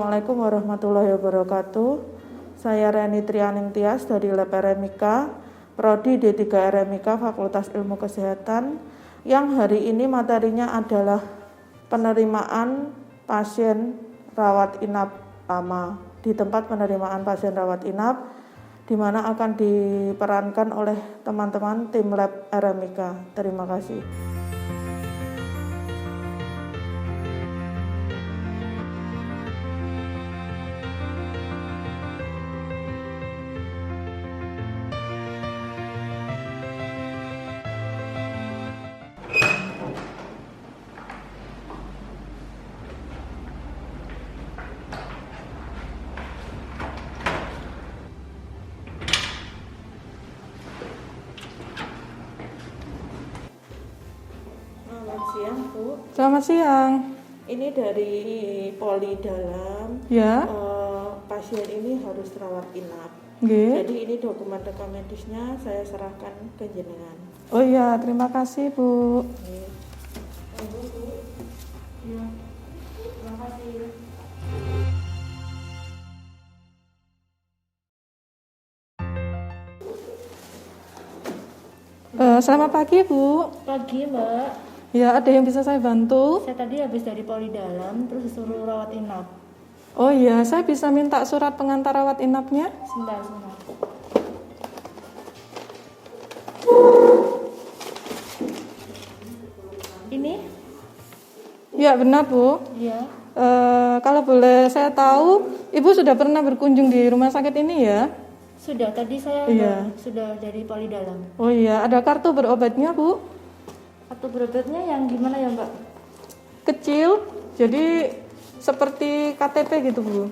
Assalamualaikum warahmatullahi wabarakatuh. Saya Reni Trianing Tias dari Lab RMIK, Prodi D3 RMIK Fakultas Ilmu Kesehatan, yang hari ini materinya adalah penerimaan pasien rawat inap lama di tempat penerimaan pasien rawat inap, di mana akan diperankan oleh teman-teman tim Lab RMIK. Terima kasih. Selamat siang, Bu. Selamat siang. Ini dari Poli Dalam. Ya. Pasien ini harus rawat inap. Nggih. Jadi ini dokumen rekam medisnya saya serahkan ke jenengan. Oh iya, terima kasih, Bu. Nggih. Bu. Ya. Terima kasih. Selamat pagi, Bu. Pagi, Mbak. Ya, ada yang bisa saya bantu? Saya tadi habis dari Poli Dalam, terus disuruh rawat inap. Oh iya, saya bisa minta surat pengantar rawat inapnya? Sebentar. Ini? Ya, benar, Bu. Iya. Kalau boleh saya tahu, Ibu sudah pernah berkunjung di rumah sakit ini ya? Sudah, tadi saya Iya. sudah dari Poli Dalam. Oh iya, ada kartu berobatnya, Bu? Kartu berobatnya yang gimana ya, Mbak? Kecil, jadi seperti KTP gitu, Bu.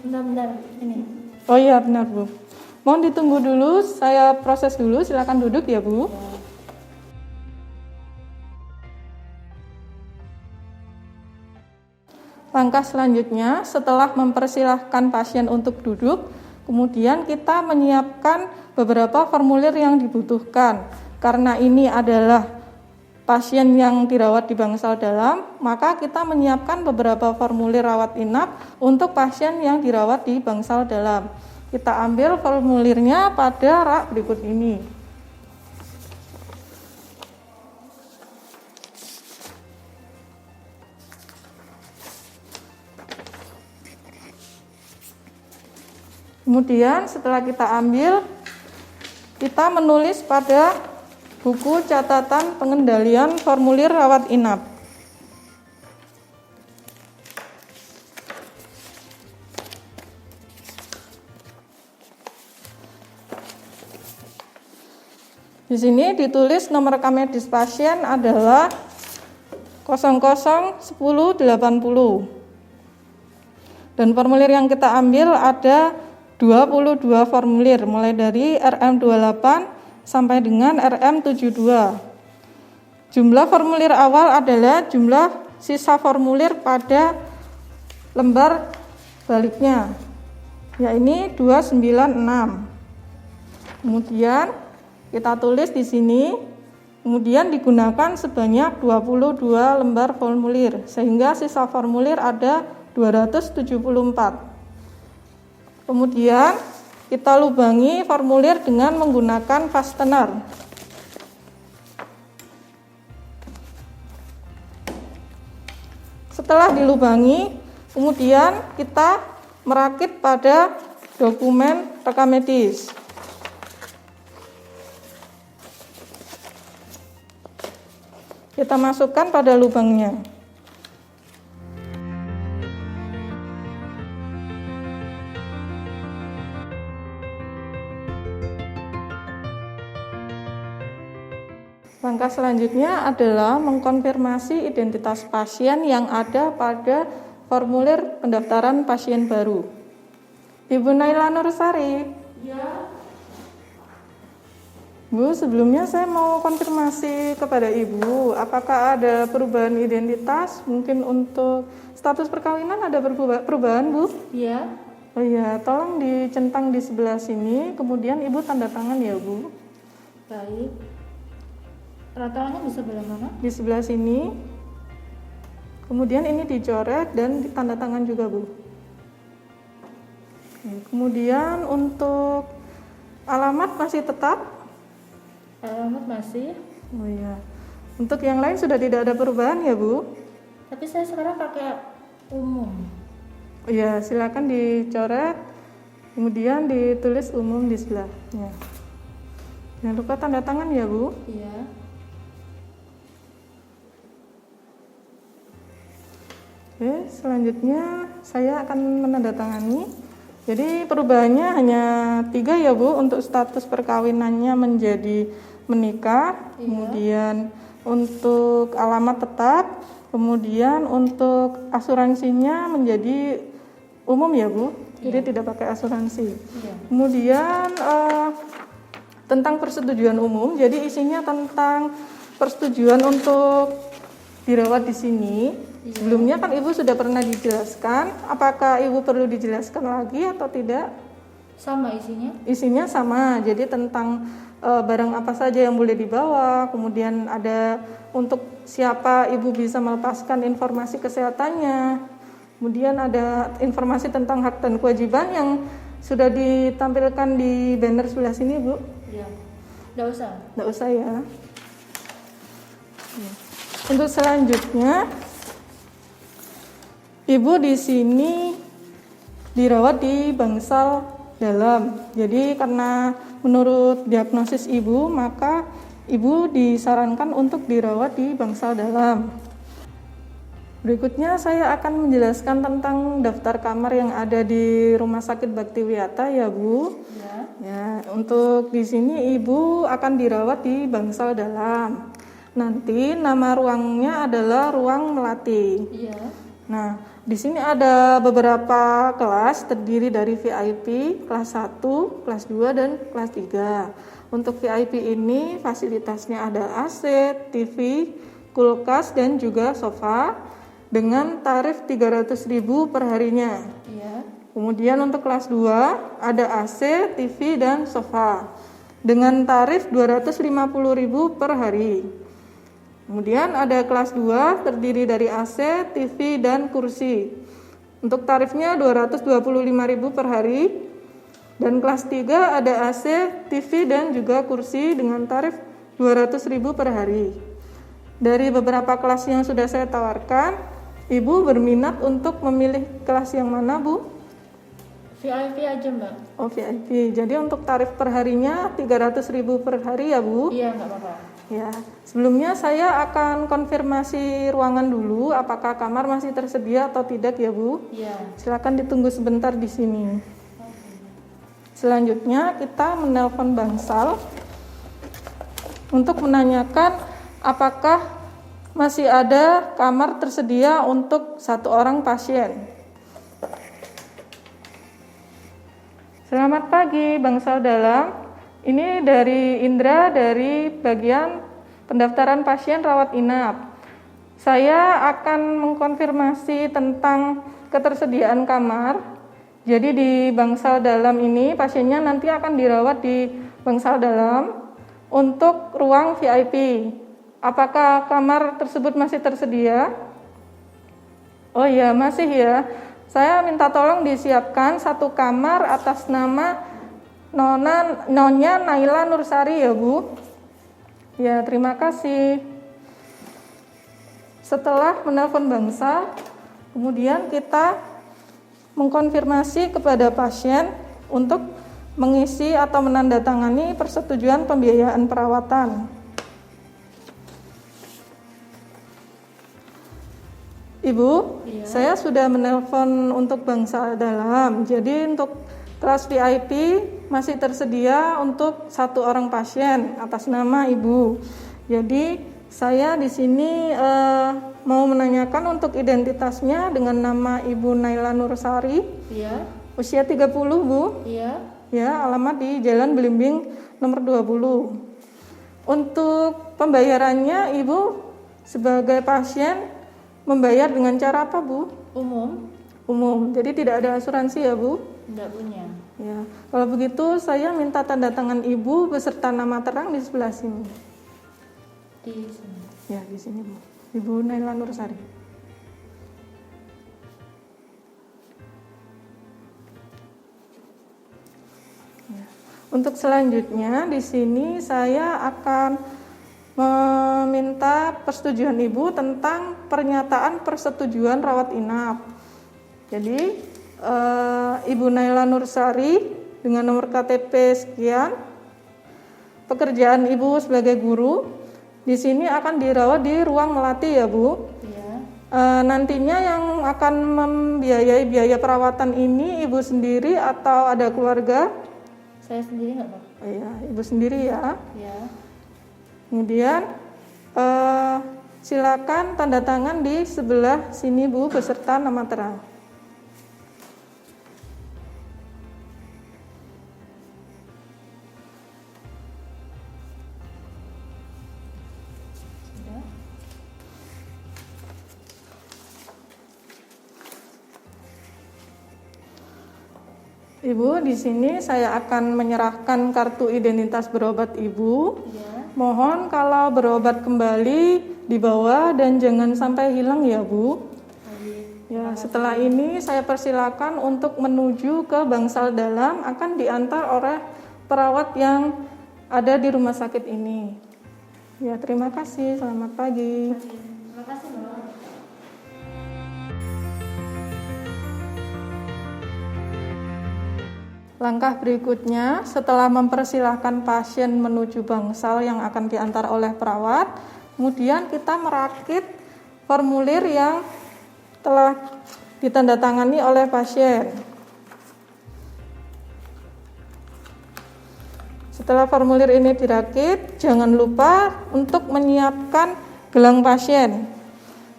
Bentar, ini. Oh iya, benar, Bu. Mohon ditunggu dulu, saya proses dulu, silakan duduk ya, Bu. Ya. Langkah selanjutnya, setelah mempersilahkan pasien untuk duduk, kemudian kita menyiapkan beberapa formulir yang dibutuhkan. Karena ini adalah pasien yang dirawat di bangsal dalam, maka kita menyiapkan beberapa formulir rawat inap untuk pasien yang dirawat di bangsal dalam. Kita ambil formulirnya pada rak berikut ini. Kemudian setelah kita ambil, kita menulis pada buku catatan pengendalian formulir rawat inap. Di sini ditulis nomor rekam medis pasien adalah 001080. Dan formulir yang kita ambil ada 22 formulir, mulai dari RM28 sampai dengan RM72. Jumlah formulir awal adalah jumlah sisa formulir pada lembar baliknya, yakni 296. Kemudian kita tulis di sini, kemudian digunakan sebanyak 22 lembar formulir, sehingga sisa formulir ada 274. Kemudian kita lubangi formulir dengan menggunakan fastener. Setelah dilubangi, kemudian kita merakit pada dokumen rekam medis. Kita masukkan pada lubangnya. Langkah selanjutnya adalah mengkonfirmasi identitas pasien yang ada pada formulir pendaftaran pasien baru. Ibu Naila Nursari. Ya. Bu, sebelumnya saya mau konfirmasi kepada Ibu, apakah ada perubahan identitas? Mungkin untuk status perkawinan ada perubahan, Bu? Iya. Oh iya, tolong dicentang di sebelah sini, kemudian Ibu tanda tangan ya, Bu. Baik. Tanda tangannya di sebelah mana? Di sebelah sini. Kemudian ini dicoret dan ditanda tangan juga, Bu. Kemudian untuk alamat masih tetap? Alamat masih. Oh iya. Untuk yang lain sudah tidak ada perubahan ya, Bu? Tapi saya sekarang pakai umum. Iya, silakan dicoret. Kemudian ditulis umum di sebelahnya. Jangan lupa tanda tangan ya, Bu. Iya. Oke, selanjutnya saya akan menandatangani. Jadi perubahannya hanya 3 ya, Bu, untuk status perkawinannya menjadi menikah, Iya. kemudian untuk alamat tetap, kemudian untuk asuransinya menjadi umum ya, Bu. Jadi tidak pakai asuransi. Iya. Kemudian tentang persetujuan umum, jadi isinya tentang persetujuan untuk dirawat di sini. Iya. Sebelumnya kan Ibu sudah pernah dijelaskan, apakah Ibu perlu dijelaskan lagi atau tidak? Sama isinya? Isinya sama, jadi tentang barang apa saja yang boleh dibawa, kemudian ada untuk siapa Ibu bisa melepaskan informasi kesehatannya, kemudian ada informasi tentang hak dan kewajiban yang sudah ditampilkan di banner sebelah sini, Bu. Iya. Nggak usah. Nggak usah ya. Untuk selanjutnya, Ibu di sini dirawat di bangsal dalam. Jadi karena menurut diagnosis Ibu, maka Ibu disarankan untuk dirawat di bangsal dalam. Berikutnya saya akan menjelaskan tentang daftar kamar yang ada di Rumah Sakit Baktiwiyata ya, Bu. Iya. Ya, untuk di sini Ibu akan dirawat di bangsal dalam. Nanti nama ruangnya adalah ruang melati. Iya. Nah, di sini ada beberapa kelas terdiri dari VIP, kelas 1, kelas 2, dan kelas 3. Untuk VIP ini fasilitasnya ada AC, TV, kulkas, dan juga sofa dengan tarif 300.000 per harinya. Iya. Kemudian untuk kelas 2 ada AC, TV, dan sofa dengan tarif 250.000 per hari. Kemudian ada kelas 2 terdiri dari AC, TV, dan kursi. Untuk tarifnya 225.000 per hari. Dan kelas 3 ada AC, TV, dan juga kursi dengan tarif 200.000 per hari. Dari beberapa kelas yang sudah saya tawarkan, Ibu berminat untuk memilih kelas yang mana, Bu? VIP aja, Mbak. Oh, VIP. Jadi untuk tarif per harinya 300.000 per hari ya, Bu? Iya, nggak apa-apa. Ya, sebelumnya saya akan konfirmasi ruangan dulu, apakah kamar masih tersedia atau tidak ya, Bu? Iya. Silakan ditunggu sebentar di sini. Selanjutnya kita menelpon bangsal untuk menanyakan apakah masih ada kamar tersedia untuk 1 orang pasien. Selamat pagi, bangsal dalam. Ini dari Indra dari bagian pendaftaran pasien rawat inap. Saya akan mengkonfirmasi tentang ketersediaan kamar. Jadi di bangsal dalam ini pasiennya nanti akan dirawat di bangsal dalam untuk ruang VIP. Apakah kamar tersebut masih tersedia? Oh iya, masih ya. Saya minta tolong disiapkan 1 kamar atas nama Nyonya Naila Nursari ya, Bu. Ya, terima kasih. Setelah menelpon bangsal, kemudian kita mengkonfirmasi kepada pasien untuk mengisi atau menandatangani persetujuan pembiayaan perawatan. Ibu, Iya. saya sudah menelpon untuk bangsal dalam. Jadi untuk kelas VIP masih tersedia untuk 1 orang pasien atas nama Ibu. Jadi saya di sini mau menanyakan untuk identitasnya dengan nama Ibu Naila Nursari, Iya. usia 30, Bu. Iya. Ya, alamat di Jalan Belimbing nomor 20. Untuk pembayarannya Ibu sebagai pasien membayar dengan cara apa, Bu? Umum. Umum. Jadi tidak ada asuransi ya, Bu? Nggak punya. Ya. Kalau begitu saya minta tanda tangan Ibu beserta nama terang di sebelah sini. Di sini. Ya, di sini, Bu. Ibu Naila Nursari. Untuk selanjutnya di sini saya akan meminta persetujuan Ibu tentang pernyataan persetujuan rawat inap. Jadi Ibu Naila Nursari dengan nomor KTP sekian, pekerjaan Ibu sebagai guru di sini akan dirawat di ruang melati ya Bu. Iya. Nantinya yang akan membiayai biaya perawatan ini Ibu sendiri atau ada keluarga? Saya sendiri nggak, Pak? Iya, Ibu sendiri ya. Iya. Kemudian silakan tanda tangan di sebelah sini Bu beserta nama terang. Sudah. Ibu, di sini saya akan menyerahkan kartu identitas berobat Ibu. Iya. Mohon kalau berobat kembali dibawa dan jangan sampai hilang ya Bu. Ya, setelah ini saya persilakan untuk menuju ke bangsal dalam, akan diantar oleh perawat yang ada di rumah sakit ini. Ya, terima kasih. Selamat pagi. Terima kasih, Mbak. Langkah berikutnya, setelah mempersilahkan pasien menuju bangsal yang akan diantar oleh perawat, kemudian kita merakit formulir yang telah ditandatangani oleh pasien. Setelah formulir ini dirakit, jangan lupa untuk menyiapkan gelang pasien.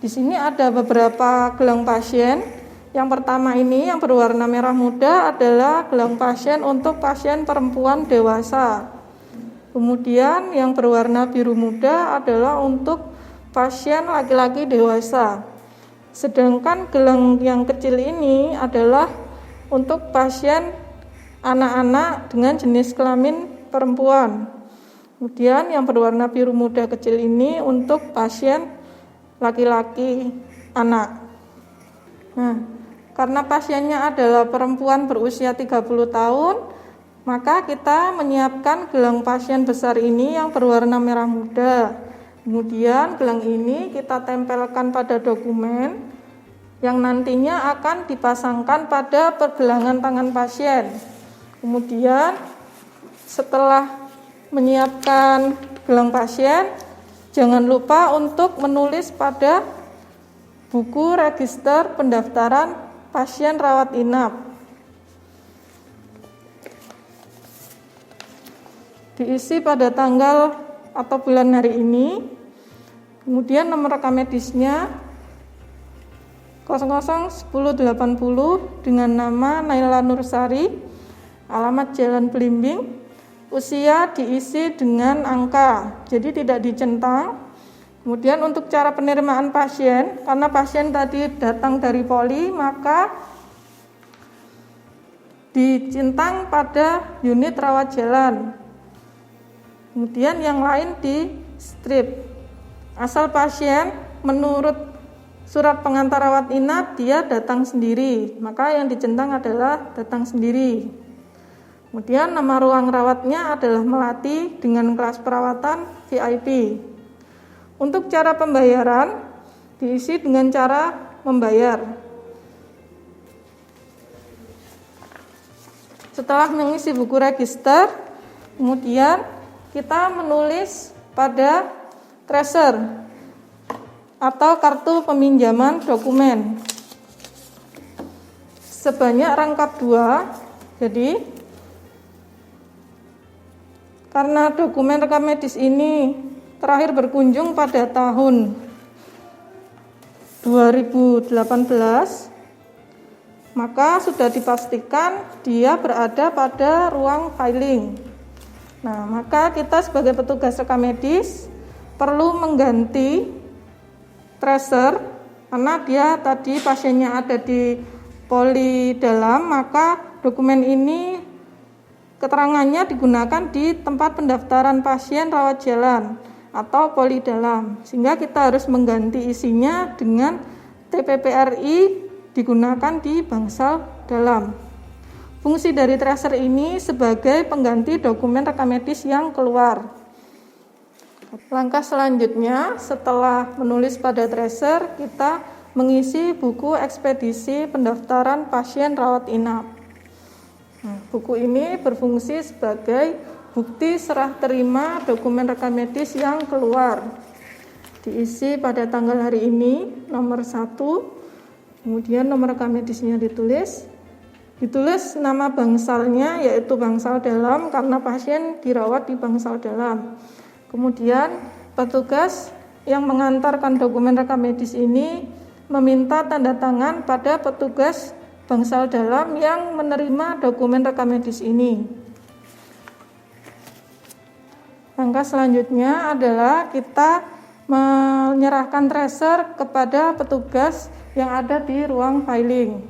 Di sini ada beberapa gelang pasien. Yang pertama ini yang berwarna merah muda adalah gelang pasien untuk pasien perempuan dewasa. Kemudian yang berwarna biru muda adalah untuk pasien laki-laki dewasa. Sedangkan gelang yang kecil ini adalah untuk pasien anak-anak dengan jenis kelamin perempuan. Kemudian yang berwarna biru muda kecil ini untuk pasien laki-laki anak. Nah, karena pasiennya adalah perempuan berusia 30 tahun, maka kita menyiapkan gelang pasien besar ini yang berwarna merah muda. Kemudian gelang ini kita tempelkan pada dokumen yang nantinya akan dipasangkan pada pergelangan tangan pasien. Kemudian setelah menyiapkan gelang pasien, jangan lupa untuk menulis pada buku register pendaftaran pasien rawat inap. Diisi pada tanggal atau bulan hari ini. Kemudian nomor rekam medisnya 001080 dengan nama Naila Nursari, alamat Jalan Belimbing. Usia diisi dengan angka, jadi tidak dicentang. Kemudian untuk cara penerimaan pasien, karena pasien tadi datang dari poli, maka dicentang pada unit rawat jalan. Kemudian yang lain di strip. Asal pasien menurut surat pengantar rawat inap dia datang sendiri, maka yang dicentang adalah datang sendiri. Kemudian nama ruang rawatnya adalah Melati dengan kelas perawatan VIP. Untuk cara pembayaran diisi dengan cara membayar. Setelah mengisi buku register, kemudian kita menulis pada tracer atau kartu peminjaman dokumen sebanyak rangkap 2. Jadi karena dokumen rekam medis ini terakhir berkunjung pada tahun 2018, maka sudah dipastikan dia berada pada ruang filing. Nah, maka kita sebagai petugas rekam medis perlu mengganti tracer karena dia tadi pasiennya ada di poli dalam, maka dokumen ini keterangannya digunakan di tempat pendaftaran pasien rawat jalan atau poli dalam, sehingga kita harus mengganti isinya dengan TPPRI digunakan di bangsal dalam. Fungsi dari tracer ini sebagai pengganti dokumen rekam medis yang keluar. Langkah selanjutnya, setelah menulis pada tracer, kita mengisi buku ekspedisi pendaftaran pasien rawat inap. Buku ini berfungsi sebagai bukti serah terima dokumen rekam medis yang keluar. Diisi pada tanggal hari ini, nomor 1, kemudian nomor rekam medisnya ditulis nama bangsalnya, yaitu bangsal dalam karena pasien dirawat di bangsal dalam. Kemudian petugas yang mengantarkan dokumen rekam medis ini meminta tanda tangan pada petugas bangsal dalam yang menerima dokumen rekam medis ini. Langkah selanjutnya adalah kita menyerahkan tracer kepada petugas yang ada di ruang filing.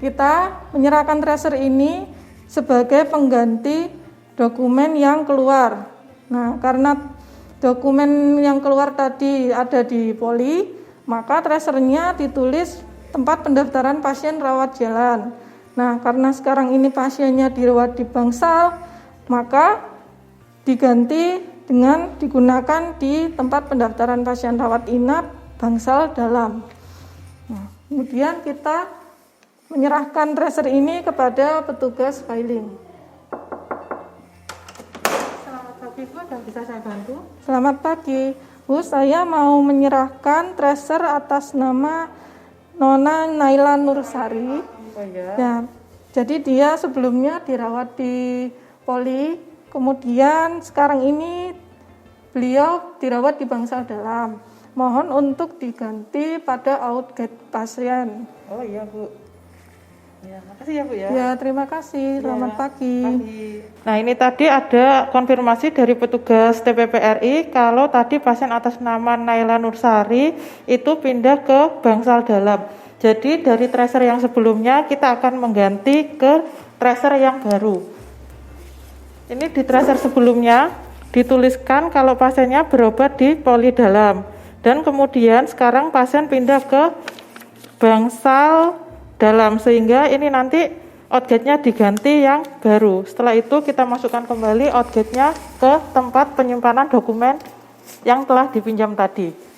Kita menyerahkan tracer ini sebagai pengganti dokumen yang keluar. Nah, karena dokumen yang keluar tadi ada di poli, maka tracernya ditulis tempat pendaftaran pasien rawat jalan. Nah, karena sekarang ini pasiennya dirawat di bangsal, maka diganti dengan digunakan di tempat pendaftaran pasien rawat inap bangsal dalam. Nah, kemudian kita menyerahkan tracer ini kepada petugas filing. Selamat pagi Bu, dan bisa saya bantu? Selamat pagi Bu, saya mau menyerahkan tracer atas nama Nona Naila Nursari. Oh ya. Ya, jadi dia sebelumnya dirawat di poli, kemudian sekarang ini beliau dirawat di bangsal dalam. Mohon untuk diganti pada outgate pasien. Oh iya Bu. Ya, makasih ya Bu ya. Ya, terima kasih. Selamat pagi. Nah, ini tadi ada konfirmasi dari petugas TPPRI kalau tadi pasien atas nama Naila Nursari itu pindah ke bangsal dalam. Jadi dari tracer yang sebelumnya kita akan mengganti ke tracer yang baru. Ini di tracer sebelumnya dituliskan kalau pasiennya berobat di poli dalam, dan kemudian sekarang pasien pindah ke bangsal dalam, sehingga ini nanti outgate-nya diganti yang baru. Setelah itu kita masukkan kembali outgate-nya ke tempat penyimpanan dokumen yang telah dipinjam tadi.